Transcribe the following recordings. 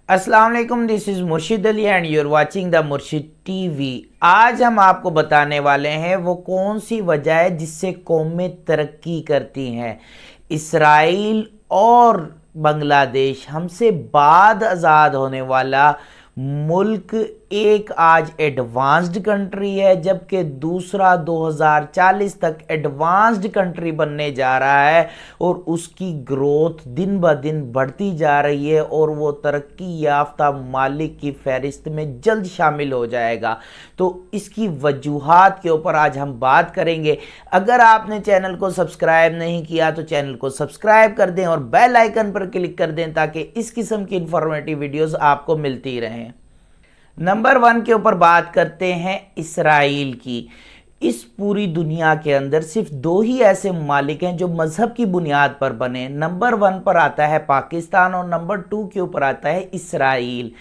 अस्सलाम वालेकुम, this is Murshid Ali and you are watching the Murshid TV. आज हम आपको बताने वाले हैं वो कौन सी वजह है जिससे कौमें तरक्की करती हैं। इसराइल और बांग्लादेश हमसे बाद आज़ाद होने वाला मुल्क एक आज एडवांस्ड कंट्री है, जबकि दूसरा 2040 तक एडवांस्ड कंट्री बनने जा रहा है और उसकी ग्रोथ दिन ब दिन बढ़ती जा रही है और वो तरक्की याफ्ता मालिक की फहरिस्त में जल्द शामिल हो जाएगा। तो इसकी वजूहात के ऊपर आज हम बात करेंगे। अगर आपने चैनल को सब्सक्राइब नहीं किया तो चैनल को सब्सक्राइब कर दें और बेल आइकन पर क्लिक कर दें ताकि इस किस्म की इंफॉर्मेटिव वीडियोस आपको मिलती रहें। नंबर 1 के ऊपर बात करते हैं इसराइल की। इस पूरी दुनिया के अंदर सिर्फ दो ही ऐसे ममालिक हैं जो मजहब की बुनियाद पर बने। नंबर 1 पर आता है पाकिस्तान और नंबर 2 के ऊपर आता है इसराइल।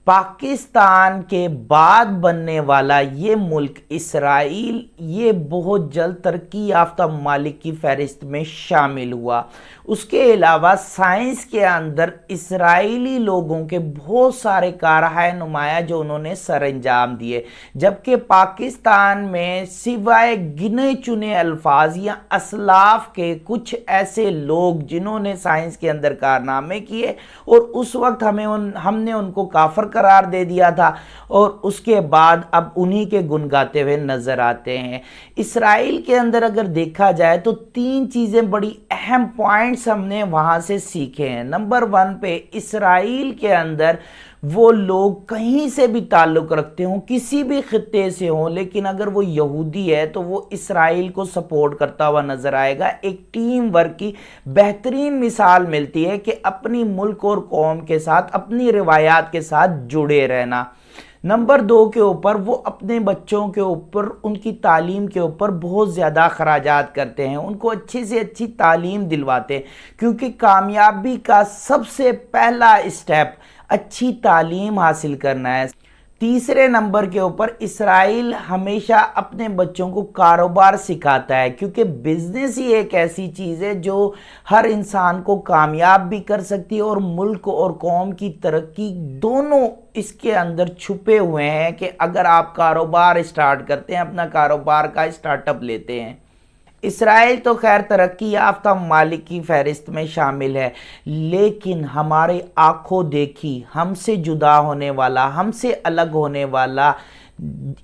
पाकिस्तान के बाद बनने वाला ये मुल्क इसराइल ये बहुत जल्द तरक्की याफ्ता ममालिक की फहरिस्त में शामिल हुआ। उसके अलावा साइंस के अंदर इसराइली लोगों के बहुत सारे कारहाय नुमाया जो उन्होंने सर अंजाम दिए, जबकि पाकिस्तान में सिवाय गिने चुने अल्फाज या असलाफ के कुछ ऐसे लोग जिन्होंने साइंस के अंदर कारनामे किए और उस वक्त हमने उनको काफर करार दे दिया था और उसके बाद अब उन्हीं के गुन गाते हुए नजर आते हैं। इसराइल के अंदर अगर देखा जाए तो 3 चीजें बड़ी अहम पॉइंट्स हमने वहां से सीखे हैं। नंबर 1 पे इसराइल के अंदर वो लोग कहीं से भी ताल्लुक़ रखते हों, किसी भी खित्ते से हों, लेकिन अगर वो यहूदी है तो वो इसराइल को सपोर्ट करता हुआ नजर आएगा। एक टीम वर्क की बेहतरीन मिसाल मिलती है कि अपनी मुल्क और कौम के साथ, अपनी रिवायात के साथ जुड़े रहना। नंबर 2 के ऊपर वो अपने बच्चों के ऊपर, उनकी तालीम के ऊपर बहुत ज़्यादा खराजात करते हैं, उनको अच्छी से अच्छी तालीम दिलवाते हैं, क्योंकि कामयाबी का सबसे पहला स्टेप अच्छी तालीम हासिल करना है। तीसरे नंबर के ऊपर इसराइल हमेशा अपने बच्चों को कारोबार सिखाता है, क्योंकि बिजनेस ही एक ऐसी चीज़ है जो हर इंसान को कामयाब भी कर सकती है और मुल्क और कौम की तरक्की दोनों इसके अंदर छुपे हुए हैं कि अगर आप कारोबार स्टार्ट करते हैं, अपना कारोबार का स्टार्टअप लेते हैं। इसराइल तो खैर तरक्की याफ्ता ममालिक की फहरिस्त में शामिल है, लेकिन हमारे आंखों देखी हमसे जुदा होने वाला, हमसे अलग होने वाला,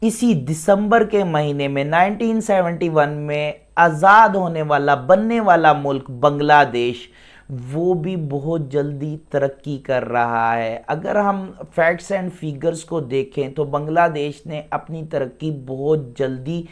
इसी दिसंबर के महीने में 1971 में आज़ाद होने वाला, बनने वाला मुल्क बांग्लादेश, वो भी बहुत जल्दी तरक्की कर रहा है। अगर हम फैक्ट्स एंड फिगर्स को देखें तो बांग्लादेश ने अपनी तरक्की बहुत जल्दी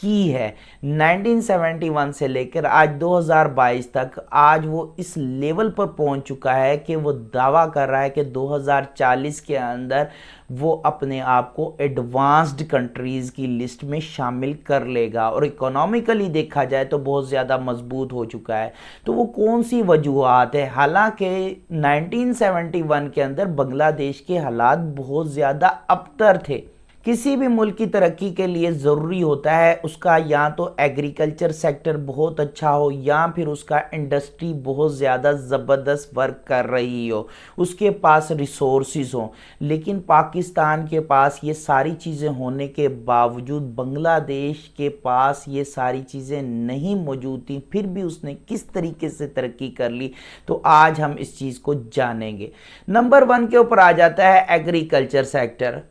की है। 1971 से लेकर आज 2022 तक आज वो इस लेवल पर पहुंच चुका है कि वो दावा कर रहा है कि 2040 के अंदर वो अपने आप को एडवांस्ड कंट्रीज़ की लिस्ट में शामिल कर लेगा और इकोनॉमिकली देखा जाए तो बहुत ज़्यादा मजबूत हो चुका है। तो वो कौन सी वजूहात है? हालांकि 1971 के अंदर बांग्लादेश के हालात बहुत ज़्यादा अबतर थे। किसी भी मुल्क की तरक्की के लिए ज़रूरी होता है उसका या तो एग्रीकल्चर सेक्टर बहुत अच्छा हो या फिर उसका इंडस्ट्री बहुत ज़्यादा ज़बरदस्त वर्क कर रही हो, उसके पास रिसोर्सेज हो। लेकिन पाकिस्तान के पास ये सारी चीज़ें होने के बावजूद बांग्लादेश के पास ये सारी चीज़ें नहीं मौजूद थी, फिर भी उसने किस तरीके से तरक्की कर ली, तो आज हम इस चीज़ को जानेंगे। नंबर 1 के ऊपर आ जाता है एग्रीकल्चर सेक्टर।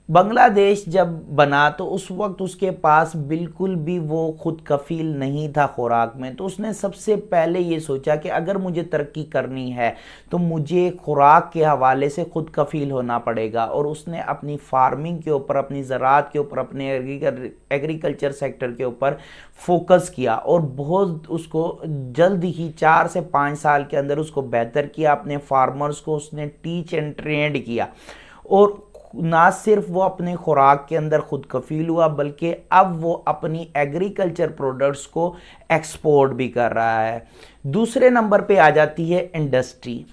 बांग्लादेश जब बना तो उस वक्त उसके पास बिल्कुल भी वो खुद कफील नहीं था खुराक में, तो उसने सबसे पहले ये सोचा कि अगर मुझे तरक्की करनी है तो मुझे खुराक के हवाले से खुद कफील होना पड़ेगा और उसने अपनी फार्मिंग के ऊपर, अपनी ज़राअत के ऊपर, अपने एग्रीकल्चर सेक्टर के ऊपर फोकस किया और बहुत उसको जल्द ही 4 से 5 साल के अंदर उसको बेहतर किया। अपने फार्मर्स को उसने टीच एंड ट्रेंड किया और ना सिर्फ वो अपने खुराक के अंदर खुद कफील हुआ बल्कि अब वो अपनी एग्रीकल्चर प्रोडक्ट्स को एक्सपोर्ट भी कर रहा है। दूसरे नंबर पे आ जाती है इंडस्ट्री।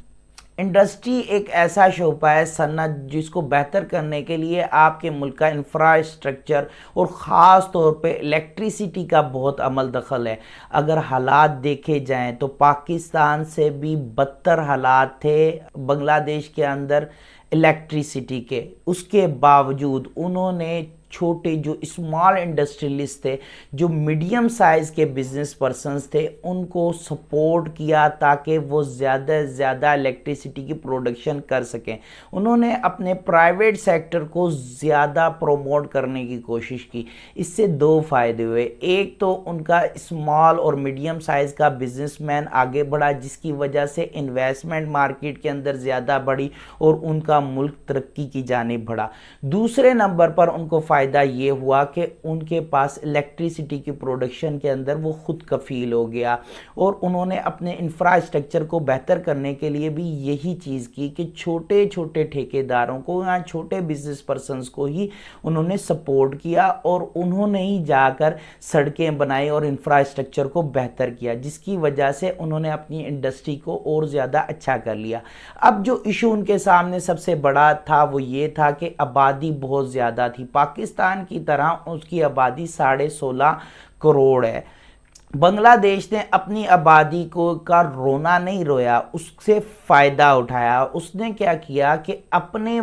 इंडस्ट्री एक ऐसा शोबा है सनत जिसको बेहतर करने के लिए आपके मुल्क का इंफ्रास्ट्रक्चर और ख़ास तौर पे इलेक्ट्रिसिटी का बहुत अमल दखल है। अगर हालात देखे जाएं तो पाकिस्तान से भी बदतर हालात थे बांग्लादेश के अंदर इलेक्ट्रिसिटी के। उसके बावजूद उन्होंने छोटे जो स्मॉल इंडस्ट्रियलिस्ट थे, जो मीडियम साइज़ के बिजनेस पर्सनस थे, उनको सपोर्ट किया ताकि वो ज़्यादा से ज़्यादा इलेक्ट्रिसिटी की प्रोडक्शन कर सकें। उन्होंने अपने प्राइवेट सेक्टर को ज़्यादा प्रमोट करने की कोशिश की। इससे दो फ़ायदे हुए। एक तो उनका स्मॉल और मीडियम साइज़ का बिजनेसमैन आगे बढ़ा, जिसकी वजह से इन्वेस्टमेंट मार्केट के अंदर ज़्यादा बढ़ी और उनका मुल्क तरक्की की जानिब बढ़ा। दूसरे नंबर पर उनको फ़ायदा ये हुआ कि उनके पास इलेक्ट्रिसिटी की प्रोडक्शन के अंदर वो खुद कफ़ील हो गया और उन्होंने अपने इंफ्रास्ट्रक्चर को बेहतर करने के लिए भी यही चीज़ की कि छोटे छोटे ठेकेदारों को या छोटे बिजनेस पर्सनस को ही उन्होंने सपोर्ट किया और उन्होंने ही जाकर सड़कें बनाई और इंफ्रास्ट्रक्चर को बेहतर किया, जिसकी वजह से उन्होंने अपनी इंडस्ट्री को और ज़्यादा अच्छा कर लिया। अब जो इशू उनके सामने सबसे बड़ा था वो ये था कि आबादी बहुत ज़्यादा थी। पाकिस्तान की तरह उसकी आबादी 16.5 करोड़ है। बांग्लादेश ने अपनी आबादी को का रोना नहीं रोया, उससे फ़ायदा उठाया। उसने क्या किया कि अपने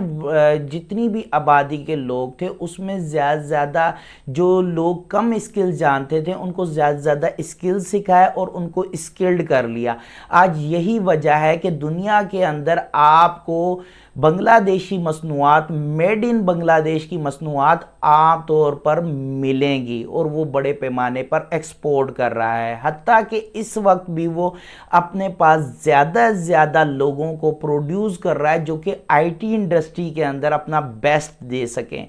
जितनी भी आबादी के लोग थे उसमें ज़्यादा से ज़्यादा जो लोग कम स्किल जानते थे उनको ज़्यादा से ज़्यादा स्किल सिखाया और उनको स्किल्ड कर लिया। आज यही वजह है कि दुनिया के अंदर आपको बांग्लादेशी मसनूआत, मेड इन बांग्लादेश की मसनूआत आम तौर पर मिलेंगी और वो बड़े पैमाने पर एक्सपोर्ट कर रहा है। हत्ता कि इस वक्त भी वो अपने पास ज़्यादा से ज़्यादा लोगों को प्रोड्यूस कर रहा है जो कि आईटी इंडस्ट्री के अंदर अपना बेस्ट दे सकें।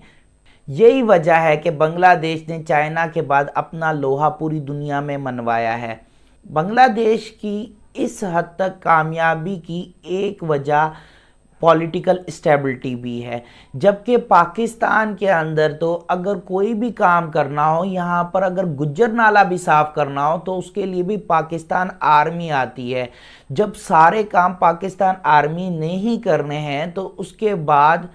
यही वजह है कि बांग्लादेश ने चाइना के बाद अपना लोहा पूरी दुनिया में मनवाया है। बांग्लादेश की इस हद तक कामयाबी की एक वजह पॉलिटिकल स्टेबिलिटी भी है, जबकि पाकिस्तान के अंदर तो अगर कोई भी काम करना हो, यहाँ पर अगर गुज्जर नाला भी साफ़ करना हो तो उसके लिए भी पाकिस्तान आर्मी आती है। जब सारे काम पाकिस्तान आर्मी ने ही करने हैं तो उसके बाद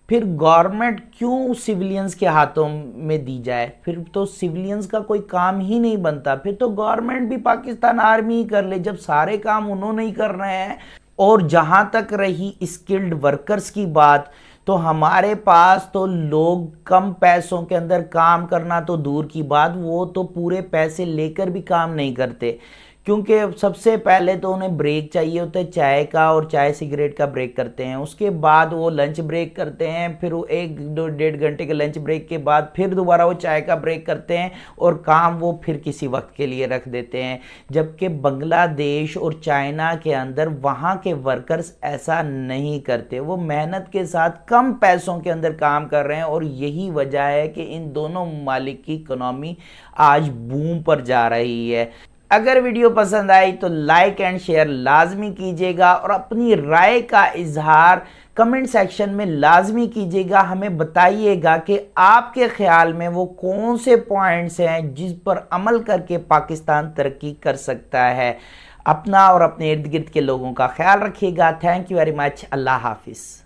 फिर गवर्नमेंट क्यों सिविलियंस के हाथों में दी जाए? फिर तो सिविलियंस का कोई काम ही नहीं बनता, फिर तो गवर्नमेंट भी पाकिस्तान आर्मी ही कर ले जब सारे काम उन्होंने ही कर रहे हैं। और जहाँ तक रही स्किल्ड वर्कर्स की बात, तो हमारे पास तो लोग कम पैसों के अंदर काम करना तो दूर की बात, वो तो पूरे पैसे लेकर भी काम नहीं करते, क्योंकि सबसे पहले तो उन्हें ब्रेक चाहिए होता है चाय का, और चाय सिगरेट का ब्रेक करते हैं। उसके बाद वो लंच ब्रेक करते हैं, फिर वो 1-1.5 घंटे के लंच ब्रेक के बाद फिर दोबारा वो चाय का ब्रेक करते हैं और काम वो फिर किसी वक्त के लिए रख देते हैं। जबकि बांग्लादेश और चाइना के अंदर वहाँ के वर्कर्स ऐसा नहीं करते, वो मेहनत के साथ कम पैसों के अंदर काम कर रहे हैं और यही वजह है कि इन दोनों ममालिक की इकोनॉमी आज बूम पर जा रही है। अगर वीडियो पसंद आई तो लाइक एंड शेयर लाजमी कीजिएगा और अपनी राय का इजहार कमेंट सेक्शन में लाजमी कीजिएगा। हमें बताइएगा कि आपके ख्याल में वो कौन से पॉइंट्स हैं जिस पर अमल करके पाकिस्तान तरक्की कर सकता है। अपना और अपने इर्द गिर्द के लोगों का ख्याल रखिएगा। Thank you very much. अल्लाह हाफिज़।